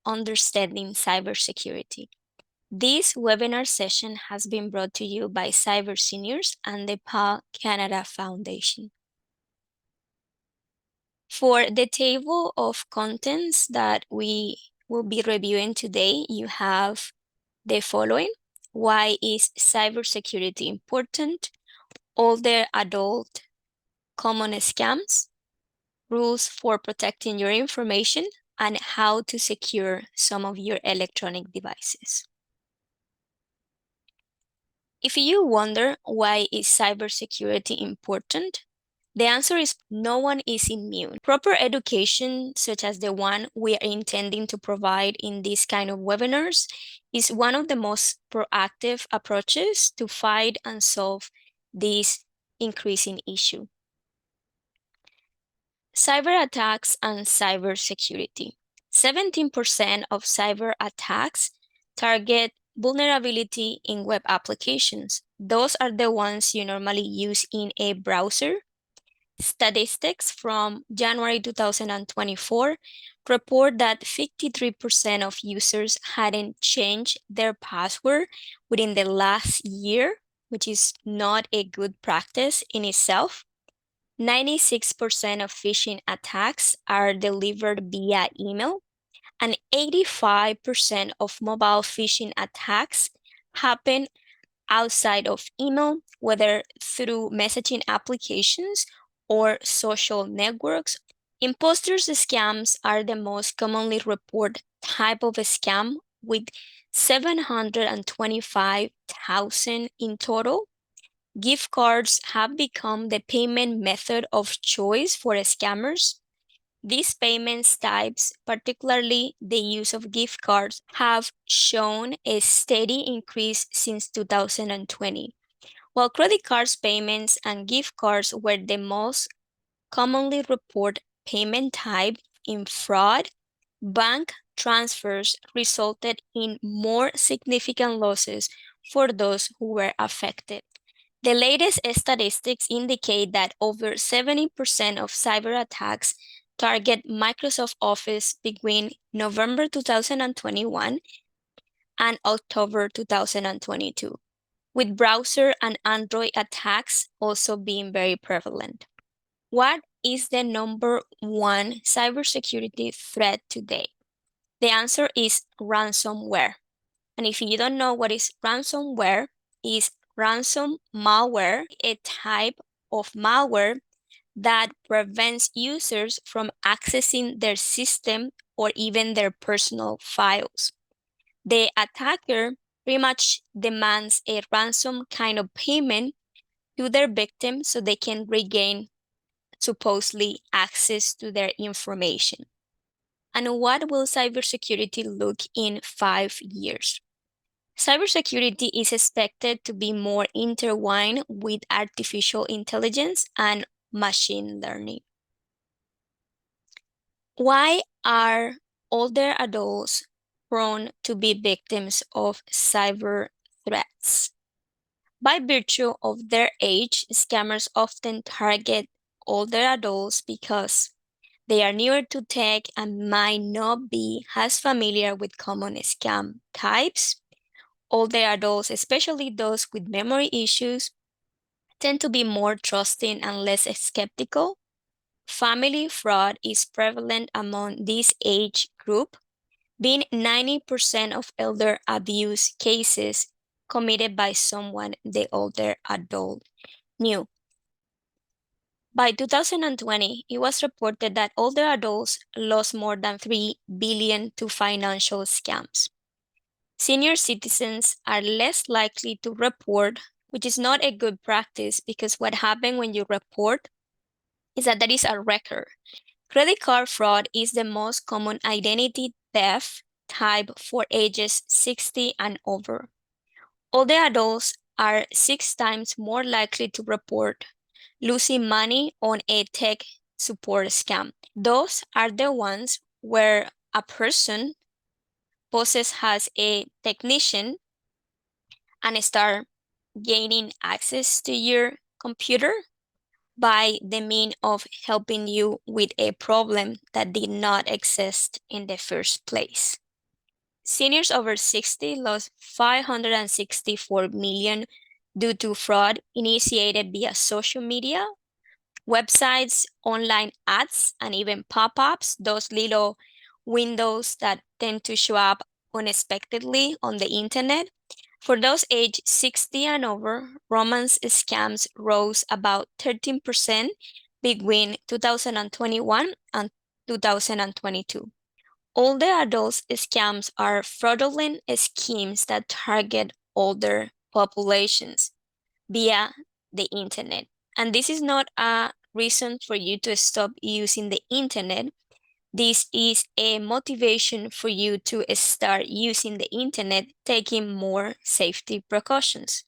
Understanding Cybersecurity. This webinar session has been brought to you by Cyber Seniors and the PAL Canada Foundation. For the table of contents that we will be reviewing today, you have the following: why is cybersecurity important? Older adult common scams, rules for protecting your information, and how to secure some of your electronic devices. If you wonder why is cybersecurity important, the answer is no one is immune. Proper education, such as the one we are intending to provide in this kind of webinars, is one of the most proactive approaches to fight and solve this increasing issue. Cyber attacks and cybersecurity. 17% of cyber attacks target vulnerability in web applications. Those are the ones you normally use in a browser. Statistics from January 2024 report that 53% of users hadn't changed their password within the last year, which is not a good practice in itself. 96% of phishing attacks are delivered via email, and 85% of mobile phishing attacks happen outside of email, whether through messaging applications or social networks. Imposters scams are the most commonly reported type of scam, with 725,000 in total. Gift cards have become the payment method of choice for scammers. These payment types, particularly the use of gift cards, have shown a steady increase since 2020. While credit cards payments and gift cards were the most commonly reported payment type in fraud, bank transfers resulted in more significant losses for those who were affected. The latest statistics indicate that over 70% of cyber attacks target Microsoft Office between November 2021 and October 2022, with browser and Android attacks also being very prevalent. What is the number one cybersecurity threat today? The answer is ransomware. And if you don't know what is ransomware, is ransom malware, a type of malware that prevents users from accessing their system or even their personal files. The attacker pretty much demands a ransom kind of payment to their victim so they can regain supposedly access to their information. And what will cybersecurity look in 5 years? Cybersecurity is expected to be more intertwined with artificial intelligence and machine learning. Why are older adults prone to be victims of cyber threats? By virtue of their age, scammers often target older adults because they are newer to tech and might not be as familiar with common scam types. Older adults, especially those with memory issues, tend to be more trusting and less skeptical. Family fraud is prevalent among this age group, being 90% of elder abuse cases committed by someone the older adult knew. By 2020, it was reported that older adults lost more than $3 billion to financial scams. Senior citizens are less likely to report, which is not a good practice because what happens when you report is that there is a record. Credit card fraud is the most common identity theft type for ages 60 and over. Older adults are 6 times more likely to report losing money on a tech support scam. Those are the ones where a person poses as a technician and start gaining access to your computer by the mean of helping you with a problem that did not exist in the first place. Seniors over 60 lost 564 million due to fraud initiated via social media, websites, online ads, and even pop-ups, those little windows that tend to show up unexpectedly on the internet. For those aged 60 and over, romance scams rose about 13% between 2021 and 2022. Older adults scams are fraudulent schemes that target older populations via the internet. And this is not a reason for you to stop using the internet. This is a motivation for you to start using the internet, taking more safety precautions.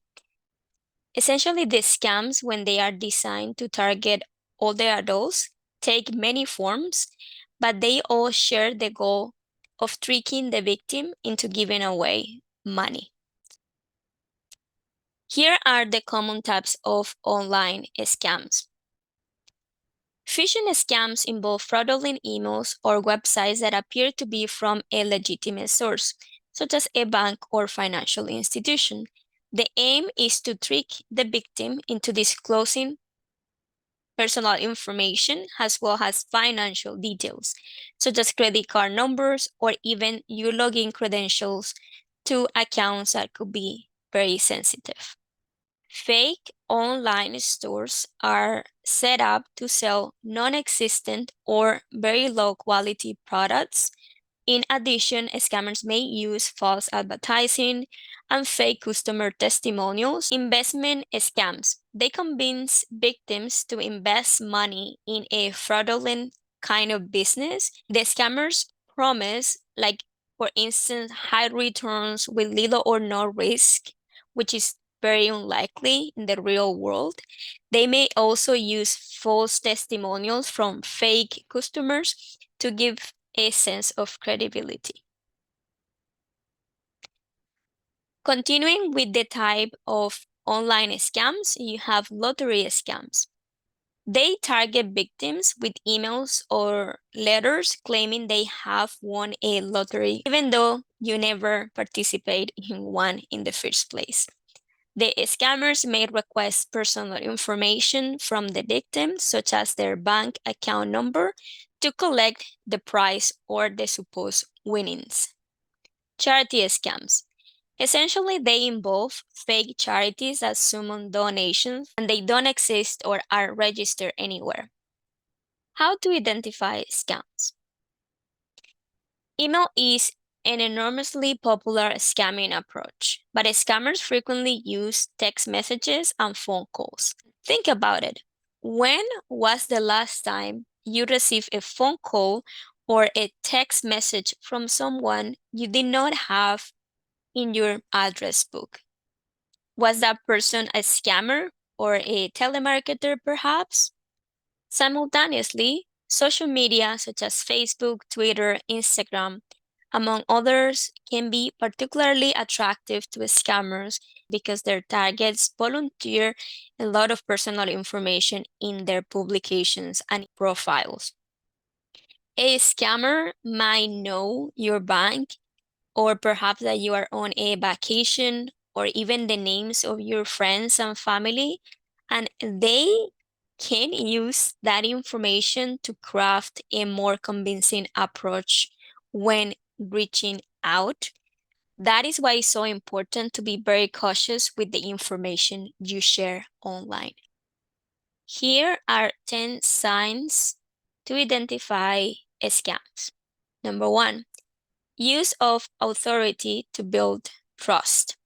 Essentially, the scams, when they are designed to target older adults, take many forms, but they all share the goal of tricking the victim into giving away money. Here are the common types of online scams. Phishing scams involve fraudulent emails or websites that appear to be from a legitimate source, such as a bank or financial institution. The aim is to trick the victim into disclosing personal information as well as financial details, such as credit card numbers or even your login credentials to accounts that could be very sensitive. Fake online stores are set up to sell non-existent or very low quality products. In addition, scammers may use false advertising and fake customer testimonials. Investment scams. They convince victims to invest money in a fraudulent kind of business. The scammers promise, like for instance, high returns with little or no risk, which is very unlikely in the real world. They may also use false testimonials from fake customers to give a sense of credibility. Continuing with the type of online scams, you have lottery scams. They target victims with emails or letters claiming they have won a lottery, even though you never participate in one in the first place. The scammers may request personal information from the victim, such as their bank account number, to collect the prize or the supposed winnings. Charity scams. Essentially, they involve fake charities that summon donations and they don't exist or are registered anywhere. How to identify scams? Email is an enormously popular scamming approach, but scammers frequently use text messages and phone calls. Think about it. When was the last time you received a phone call or a text message from someone you did not have in your address book? Was that person a scammer or a telemarketer, perhaps? Simultaneously, social media such as Facebook, Twitter, Instagram, among others, can be particularly attractive to scammers because their targets volunteer a lot of personal information in their publications and profiles. A scammer might know your bank or perhaps that you are on a vacation or even the names of your friends and family, and they can use that information to craft a more convincing approach when reaching out. That is why it's so important to be very cautious with the information you share online. Here are 10 signs to identify scams. Number one, use of authority to build trust.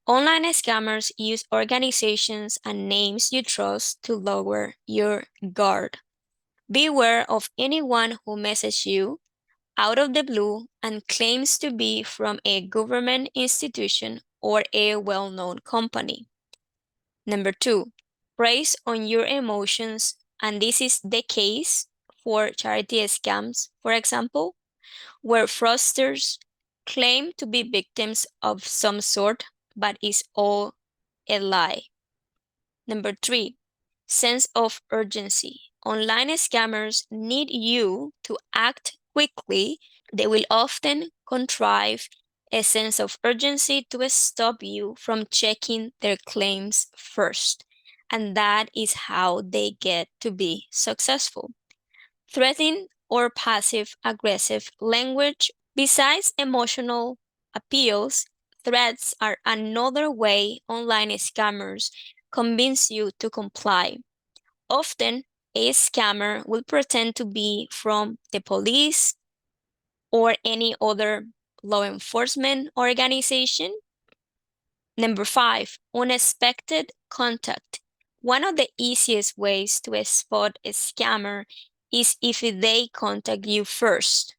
Online scammers use organizations and names you trust to lower your guard. Beware of anyone who messages you out of the blue and claims to be from a government institution or a well-known company. Number two, preys on your emotions, and this is the case for charity scams, for example, where fraudsters claim to be victims of some sort, but is all a lie. Number three, sense of urgency. Online scammers need you to act quickly. They will often contrive a sense of urgency to stop you from checking their claims first. And that is how they get to be successful. Threatening or passive aggressive language, besides emotional appeals, threats are another way online scammers convince you to comply. Often, a scammer will pretend to be from the police or any other law enforcement organization. Number five, unexpected contact. One of the easiest ways to spot a scammer is if they contact you first.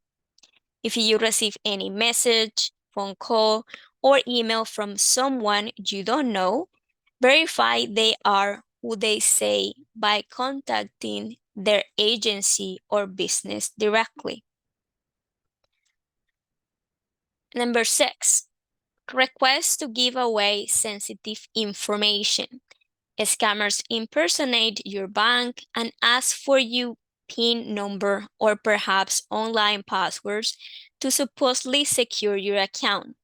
If you receive any message, phone call, or email from someone you don't know, verify they are who they say by contacting their agency or business directly. Number six, request to give away sensitive information. Scammers impersonate your bank and ask for your PIN number or perhaps online passwords to supposedly secure your account.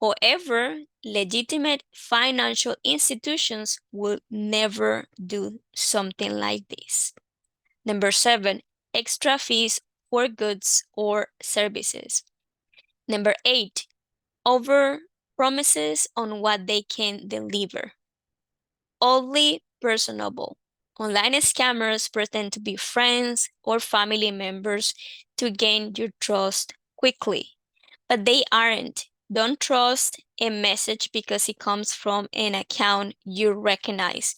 However, legitimate financial institutions will never do something like this. Number seven, extra fees for goods or services. Number eight, over promises on what they can deliver. Oddly personable. Online scammers pretend to be friends or family members to gain your trust quickly, but they aren't. Don't trust a message because it comes from an account you recognize.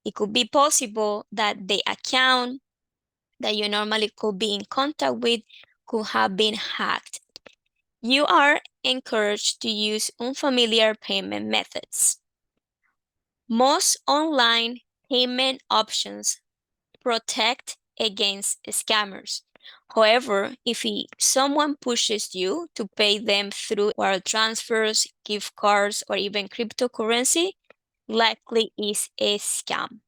It could be possible that the account that you normally could be in contact with could have been hacked. You are encouraged to use unfamiliar payment methods. Most online payment options protect against scammers. However, if someone pushes you to pay them through wire transfers, gift cards, or even cryptocurrency, likely is a scam.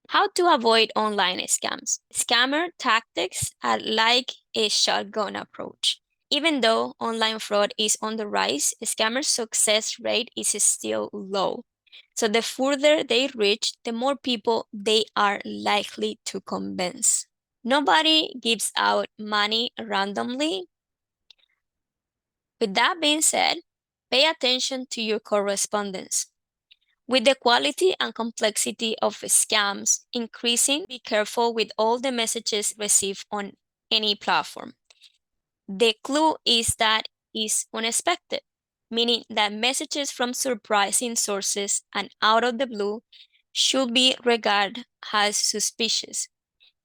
How to avoid online scams? Scammer tactics are like a shotgun approach. Even though online fraud is on the rise, scammer success rate is still low. So the further they reach, the more people they are likely to convince. Nobody gives out money randomly. With that being said, pay attention to your correspondence. With the quality and complexity of scams increasing, be careful with all the messages received on any platform. The clue is that is unexpected, meaning that messages from surprising sources and out of the blue should be regarded as suspicious.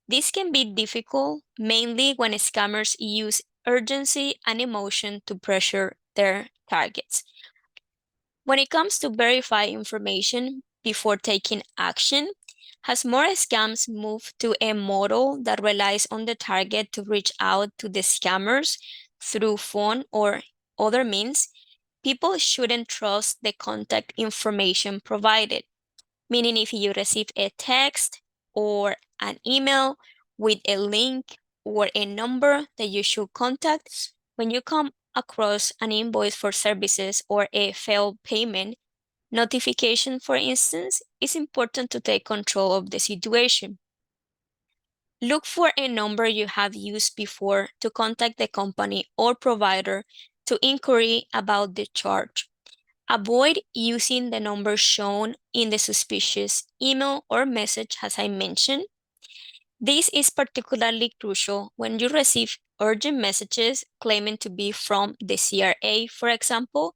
This can be difficult, mainly when scammers use urgency and emotion to pressure their targets. When it comes to verify information before taking action, as more scams move to a model that relies on the target to reach out to the scammers through phone or other means, people shouldn't trust the contact information provided. Meaning, if you receive a text or an email with a link or a number that you should contact, when you come across an invoice for services or a failed payment notification, for instance, it's important to take control of the situation. Look for a number you have used before to contact the company or provider to inquiry about the charge. Avoid using the number shown in the suspicious email or message, as I mentioned. This is particularly crucial when you receive urgent messages claiming to be from the CRA, for example,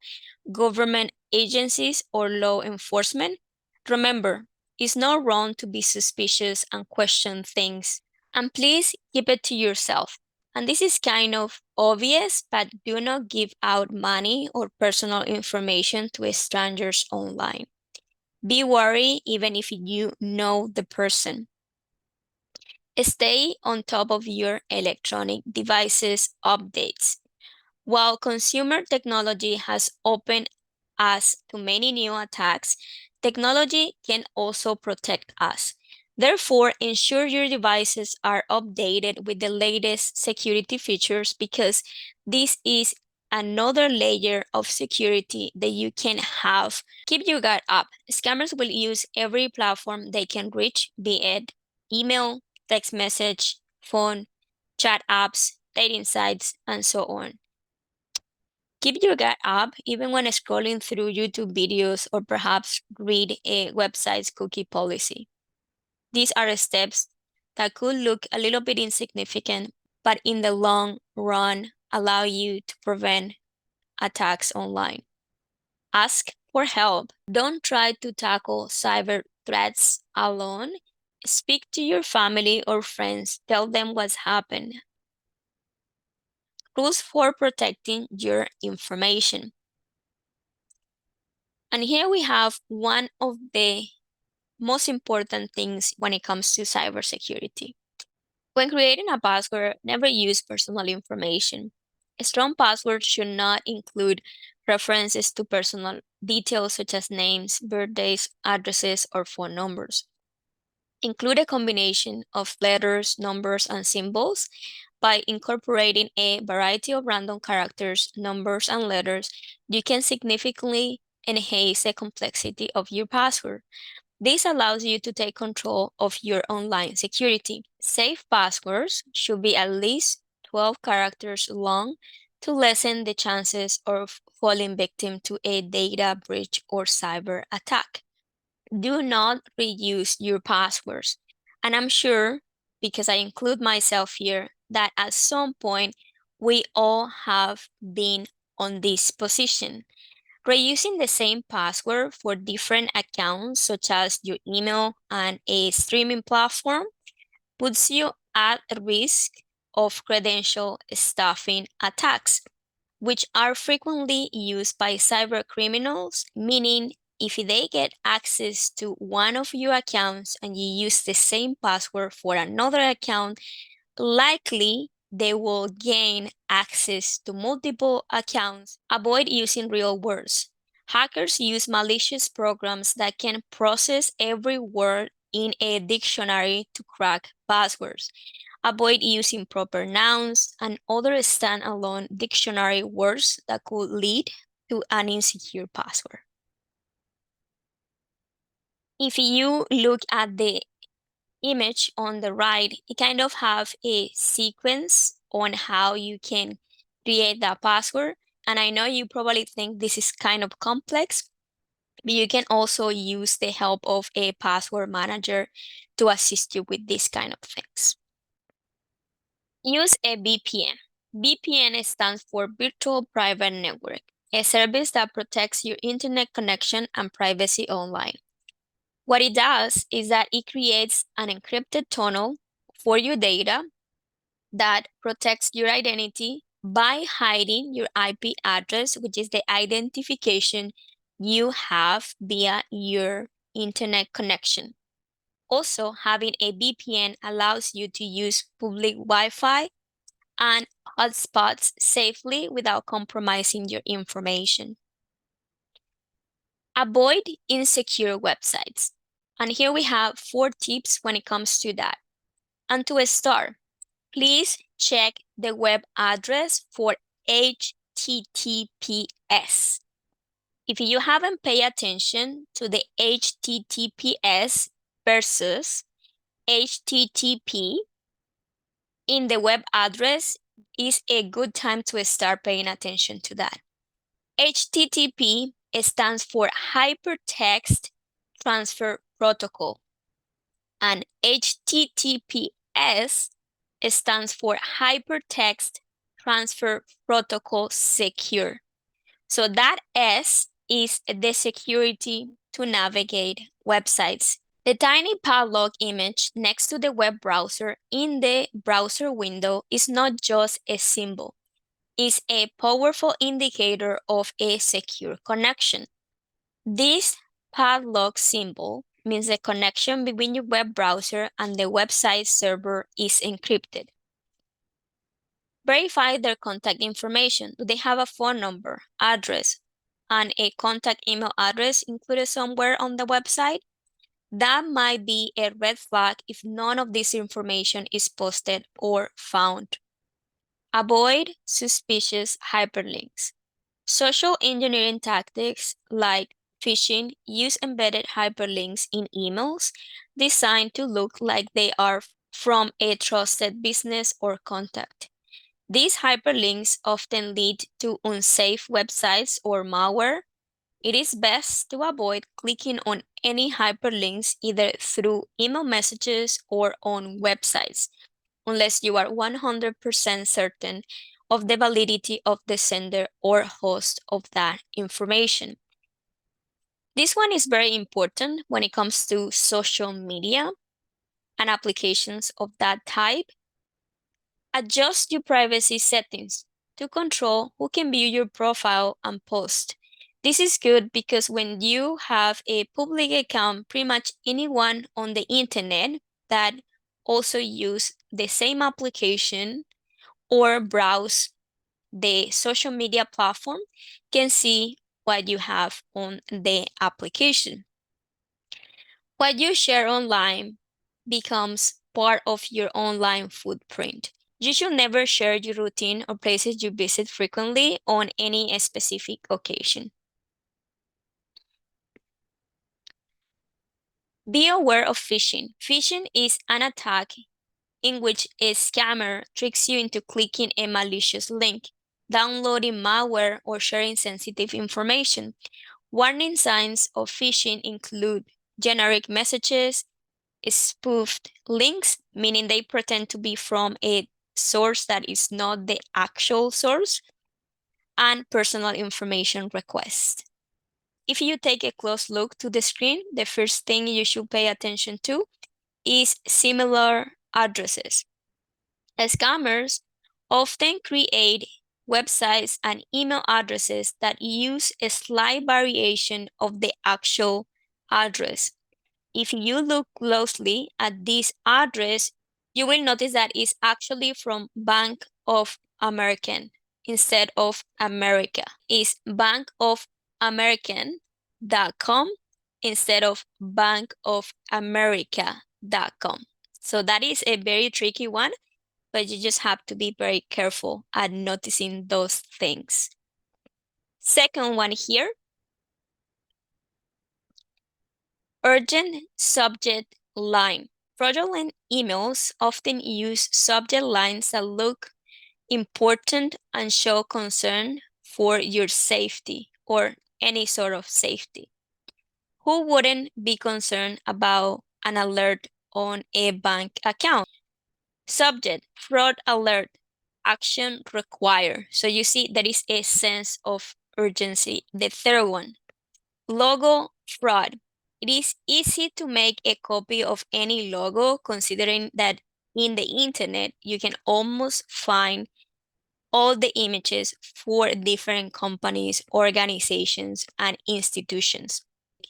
government agencies, or law enforcement. Remember, it's not wrong to be suspicious and question things. And please keep it to yourself. And this is kind of obvious, but do not give out money or personal information to strangers online. Be wary even if you know the person. Stay on top of your electronic devices updates. While consumer technology has opened us to many new attacks, technology can also protect us. Therefore, ensure your devices are updated with the latest security features because this is another layer of security that you can have. Keep your guard up. Scammers will use every platform they can reach, be it email, text message, phone, chat apps, dating sites, and so on. Keep your guard up even when scrolling through YouTube videos or perhaps read a website's cookie policy. These are steps that could look a little bit insignificant, but in the long run allow you to prevent attacks online. Ask for help. Don't try to tackle cyber threats alone. Speak to your family or friends. Tell them what's happened. Rules for protecting your information. And here we have one of the most important things when it comes to cybersecurity. When creating a password, never use personal information. A strong password should not include references to personal details such as names, birthdays, addresses, or phone numbers. Include a combination of letters, numbers, and symbols. By incorporating a variety of random characters, numbers, and letters, you can significantly enhance the complexity of your password. This allows you to take control of your online security. Safe passwords should be at least 12 characters long to lessen the chances of falling victim to a data breach or cyber attack. Do not reuse your passwords. And I'm sure, because I include myself here, that at some point we all have been on this position. Reusing the same password for different accounts, such as your email and a streaming platform, puts you at risk of credential stuffing attacks, which are frequently used by cyber criminals, meaning if they get access to one of your accounts and you use the same password for another account, likely they will gain access to multiple accounts. Avoid using real words. Hackers use malicious programs that can process every word in a dictionary to crack passwords. Avoid using proper nouns and other standalone dictionary words that could lead to an insecure password. If you look at the image on the right, it kind of have a sequence on how you can create that password. And I know you probably think this is kind of complex, but you can also use the help of a password manager to assist you with these kind of things. Use a VPN. VPN stands for Virtual Private Network, a service that protects your internet connection and privacy online. What it does is that it creates an encrypted tunnel for your data that protects your identity by hiding your IP address, which is the identification you have via your internet connection. Also, having a VPN allows you to use public Wi-Fi and hotspots safely without compromising your information. Avoid insecure websites. And here we have 4 tips when it comes to that. And to start, please check the web address for HTTPS. If you haven't paid attention to the HTTPS versus HTTP in the web address, is a good time to start paying attention to that. HTTP stands for Hypertext Transfer Protocol, and HTTPS stands for Hypertext Transfer Protocol Secure. So that S is the security to navigate websites. The tiny padlock image next to the web browser in the browser window is not just a symbol. It's a powerful indicator of a secure connection. This padlock symbol means the connection between your web browser and the website server is encrypted. Verify their contact information. Do they have a phone number, address, and a contact email address included somewhere on the website? That might be a red flag if none of this information is posted or found. Avoid suspicious hyperlinks. Social engineering tactics like phishing use embedded hyperlinks in emails designed to look like they are from a trusted business or contact. These hyperlinks often lead to unsafe websites or malware. It is best to avoid clicking on any hyperlinks either through email messages or on websites, unless you are 100% certain of the validity of the sender or host of that information. This one is very important when it comes to social media and applications of that type. Adjust your privacy settings to control who can view your profile and post. This is good because when you have a public account, pretty much anyone on the internet that also use the same application or browse the social media platform can see what you have on the application. What you share online becomes part of your online footprint. You should never share your routine or places you visit frequently on any specific occasion. Be aware of phishing. Phishing is an attack in which a scammer tricks you into clicking a malicious link, downloading malware, or sharing sensitive information. Warning signs of phishing include generic messages, spoofed links, meaning they pretend to be from a source that is not the actual source, and personal information requests. If you take a close look to the screen, the first thing you should pay attention to is similar addresses. Scammers often create websites and email addresses that use a slight variation of the actual address. If you look closely at this address, you will notice that it's actually from Bank of American instead of America. It's bankofamerican.com instead of bankofamerica.com. So that is a very tricky one, but you just have to be very careful at noticing those things. Second one here, urgent subject line. Fraudulent emails often use subject lines that look important and show concern for your safety or any sort of safety. Who wouldn't be concerned about an alert on a bank account? Subject, fraud alert, action required. So you see there is a sense of urgency. The third one, logo fraud. It is easy to make a copy of any logo considering that in the internet you can almost find all the images for different companies, organizations, and institutions.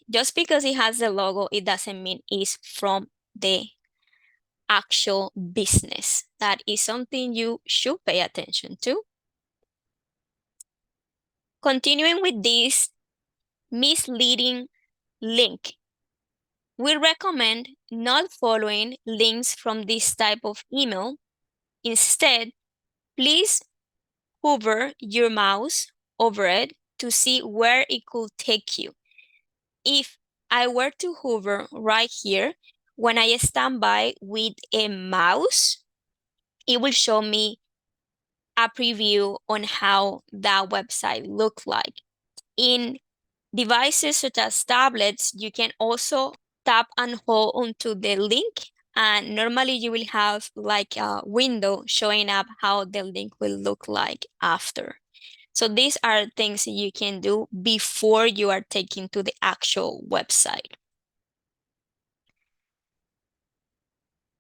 Just because it has the logo, it doesn't mean it's from the actual business. That is something you should pay attention to. Continuing with this misleading link, we recommend not following links from this type of email. Instead, please hover your mouse over it to see where it could take you. If I were to hover right here, when I stand by with a mouse, it will show me a preview on how that website looks like. In devices such as tablets, you can also tap and hold onto the link, and normally you will have like a window showing up how the link will look like after. So these are things you can do before you are taken to the actual website.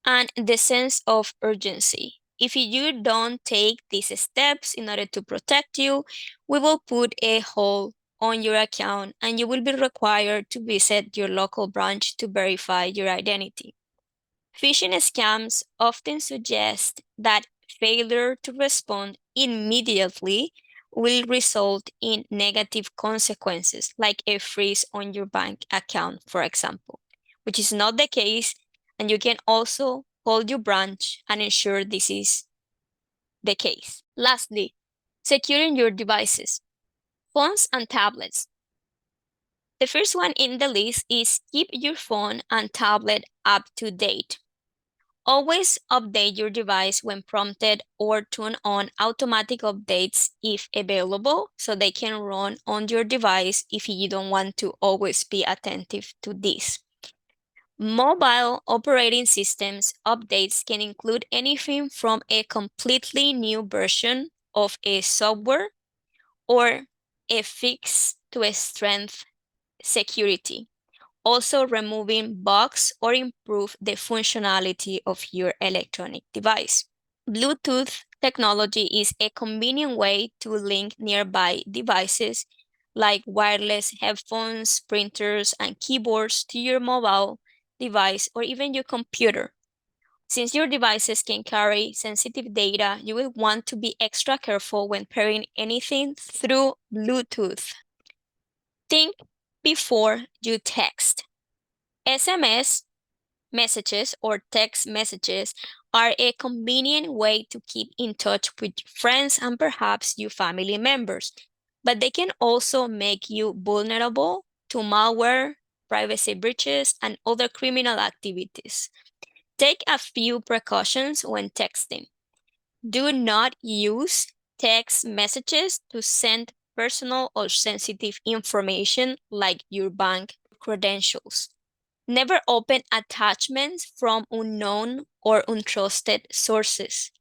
And the sense of urgency. If you don't take these steps in order to protect you, we will put a hold on your account and you will be required to visit your local branch to verify your identity. Phishing scams often suggest that failure to respond immediately will result in negative consequences, like a freeze on your bank account, for example. which is not the case, and you can also call your branch and ensure this is the case. Lastly, securing your devices, phones and tablets. The first one in the list is keep your phone and tablet up to date. Always update your device when prompted or turn on automatic updates if available so they can run on your device if you don't want to always be attentive to this. Mobile operating systems updates can include anything from a completely new version of a software or a fix to a strength security. Also removing bugs or improve the functionality of your electronic device. Bluetooth technology is a convenient way to link nearby devices like wireless headphones, printers, and keyboards to your mobile device or even your computer. Since your devices can carry sensitive data, you will want to be extra careful when pairing anything through Bluetooth. Think before you text. SMS messages or text messages are a convenient way to keep in touch with friends and perhaps your family members, but they can also make you vulnerable to malware, privacy breaches, and other criminal activities. Take a few precautions when texting. Do not use text messages to send personal or sensitive information like your bank credentials. Never open attachments from unknown or untrusted sources.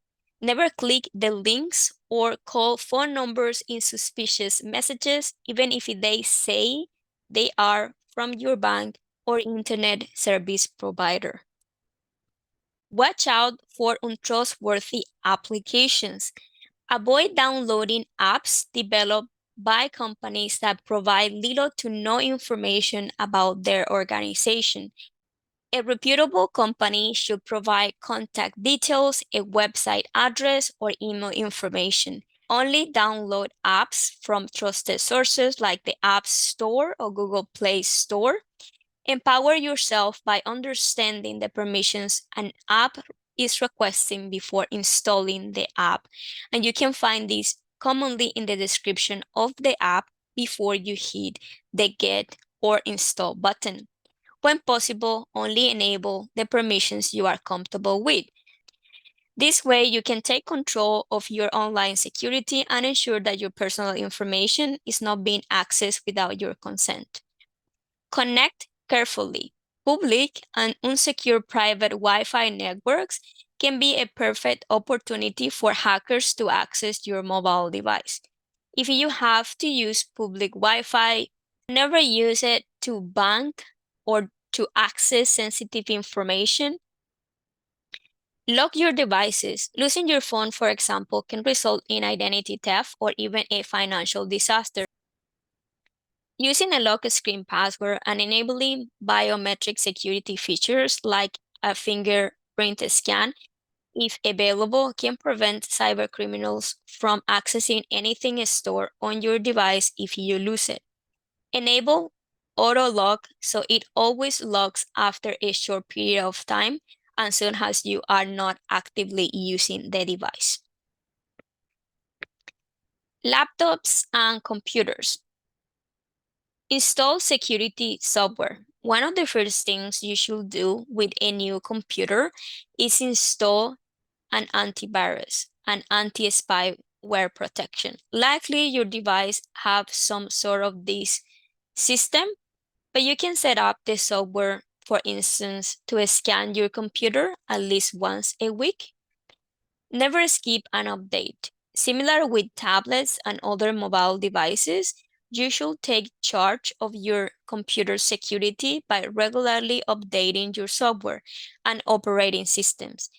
Never click the links or call phone numbers in suspicious messages, even if they say they are from your bank or internet service provider. Watch out for untrustworthy applications. Avoid downloading apps developed by companies that provide little to no information about their organization. A reputable company should provide contact details, a website address, or email information. Only download apps from trusted sources like the App Store or Google Play Store. Empower yourself by understanding the permissions an app is requesting before installing the app. And you can find this commonly in the description of the app before you hit the Get or Install button. When possible, only enable the permissions you are comfortable with. This way, you can take control of your online security and ensure that your personal information is not being accessed without your consent. Connect carefully. Public and unsecure private Wi-Fi networks can be a perfect opportunity for hackers to access your mobile device. If you have to use public Wi-Fi, never use it to bank or to access sensitive information. Lock your devices. Losing your phone, for example, can result in identity theft or even a financial disaster. Using a lock screen password and enabling biometric security features like a fingerprint scan, if available, can prevent cybercriminals from accessing anything stored on your device if you lose it. Enable auto lock so it always locks after a short period of time as soon as you are not actively using the device. Laptops and computers. Install security software. One of the first things you should do with a new computer is install an antivirus, an anti-spyware protection. Likely your device have some sort of this system, but you can set up the software, for instance, to scan your computer at least once a week. Never skip an update. Similar with tablets and other mobile devices, you should take charge of your computer security by regularly updating your software and operating systems.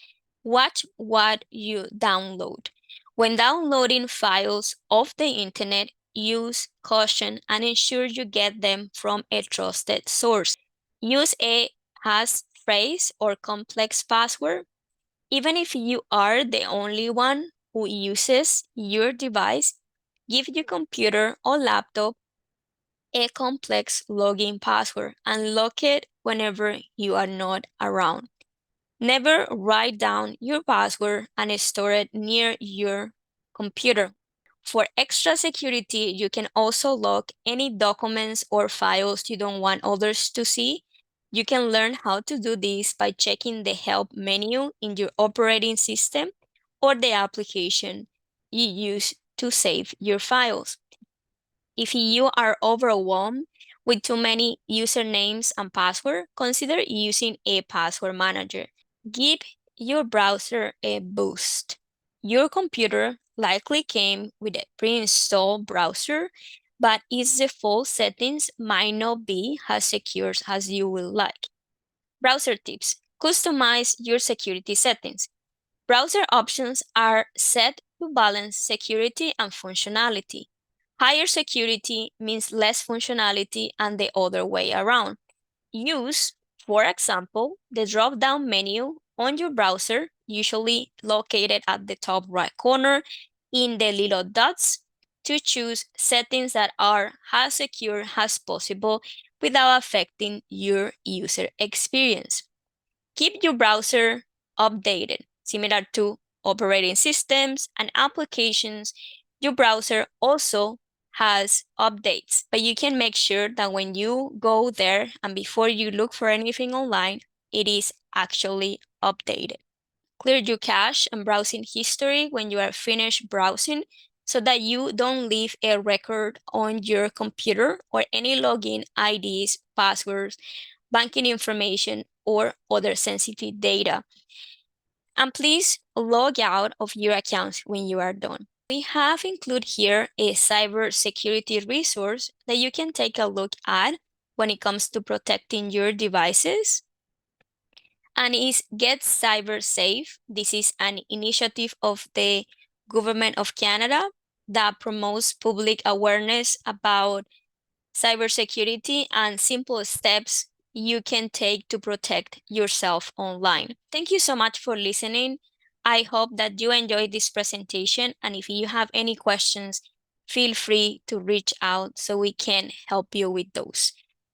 Watch what you download. When downloading files off the internet, use caution and ensure you get them from a trusted source. Use a passphrase or complex password. Even if you are the only one who uses your device, give your computer or laptop a complex login password and lock it whenever you are not around. Never write down your password and store it near your computer. For extra security, you can also lock any documents or files you don't want others to see. You can learn how to do this by checking the Help menu in your operating system or the application you use to save your files. If you are overwhelmed with too many usernames and passwords, consider using a password manager. Give your browser a boost. Your computer likely came with a pre-installed browser, but its default settings might not be as secure as you would like. Browser tips. Customize your security settings. Browser options are set to balance security and functionality. Higher security means less functionality and the other way around. Use, for example, the drop-down menu on your browser, usually located at the top right corner in the little dots, to choose settings that are as secure as possible without affecting your user experience. Keep your browser updated. Similar to operating systems and applications, your browser also has updates, but you can make sure that when you go there and before you look for anything online, it is actually updated. Clear your cache and browsing history when you are finished browsing so that you don't leave a record on your computer or any login IDs, passwords, banking information, or other sensitive data. And please log out of your accounts when you are done. We have included here a cybersecurity resource that you can take a look at when it comes to protecting your devices. And is Get Cyber Safe. This is an initiative of the Government of Canada that promotes public awareness about cybersecurity and simple steps you can take to protect yourself online. Thank you so much for listening. I hope that you enjoyed this presentation, and if you have any questions, feel free to reach out so we can help you with those.